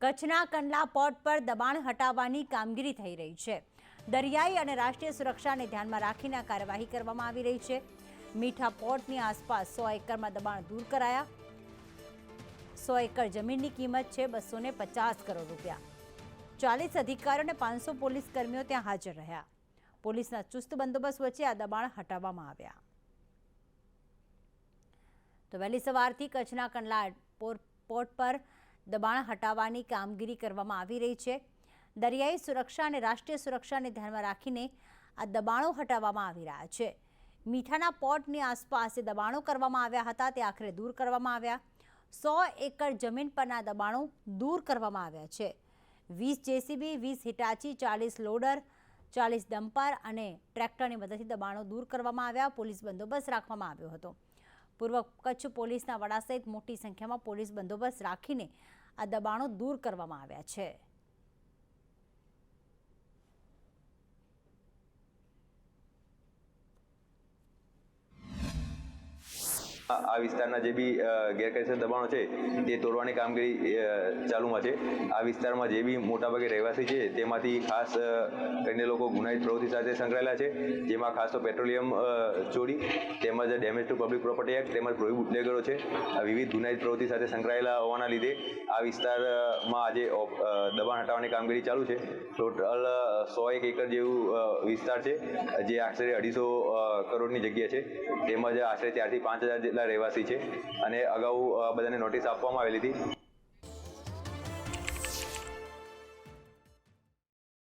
કચ્છના કંડલા પોર્ટ પર દબાણ હટાવવાની કામગીરી થઈ રહી છે। દરિયાઈ અને રાષ્ટ્રીય સુરક્ષાને ધ્યાનમાં રાખીને આ કાર્યવાહી કરવામાં આવી રહી છે। મીઠા પોર્ટની આસપાસ 100 એકરમાં દબાણ દૂર કરાયા। 100 એકર જમીનની કિંમત છે 250 કરોડ રૂપિયા। 40 અધિકારીઓ અને 500 પોલીસ કર્મીઓ ત્યાં હાજર રહ્યા। પોલીસના ચુસ્ત બંદોબસ્ત વચ્ચે આ દબાણ હટાવવામાં આવ્યા। તો વહેલી સવારથી કચ્છના કંડલા પોર્ટ પર દબાણ હટાવવાની કામગીરી કરવામાં આવી રહી છે। દરિયાઈ સુરક્ષા અને રાષ્ટ્રીય સુરક્ષાને ધ્યાનમાં રાખીને આ દબાણો હટાવવામાં આવી રહ્યા છે। મીઠાના પોર્ટની આસપાસ જે દબાણો કરવામાં આવ્યા હતા તે આખરે દૂર કરવામાં આવ્યા। 100 એકર જમીન પરના દબાણો દૂર કરવામાં આવ્યા છે। 20 જેસીબી, 20 હિટાચી, 40 લોડર, 40 ડમ્પર અને ટ્રેક્ટરની મદદથી દબાણો દૂર કરવામાં આવ્યા। પોલીસ બંદોબસ્ત રાખવામાં આવ્યો હતો। પૂર્વ કચ્છ પોલીસના વડા સહિત મોટી સંખ્યામાં પોલીસ બંદોબસ્ત રાખીને આ દબાણો દૂર કરવામાં આવ્યા છે। આ વિસ્તારના જે બી ગેરકાયદેસર દબાણો છે તે તોડવાની કામગીરી ચાલુમાં છે। આ વિસ્તારમાં જે બી મોટાભાગે રહેવાસી છે તેમાંથી ખાસ કરીને લોકો ગુનાહિત પ્રવૃત્તિ સાથે સંકળાયેલા છે, જેમાં ખાસ તો પેટ્રોલિયમ ચોરી તેમજ damage two public property act તેમજ પ્રોહિબિટેડ બુટલેગરો છે। આ વિવિધ ગુનાહિત પ્રવૃત્તિ સાથે સંકળાયેલા હોવાના લીધે આ વિસ્તારમાં આજે દબાણ હટાવવાની કામગીરી ચાલુ છે। ટોટલ 101 એકર જેવું વિસ્તાર છે, જે આશરે 250 કરોડની જગ્યા છે, તેમજ આશરે 4 થી 5 હજાર જેટલા રહેવાસી છે અને અગાઉ બધાને નોટિસ આપવામાં આવેલી હતી।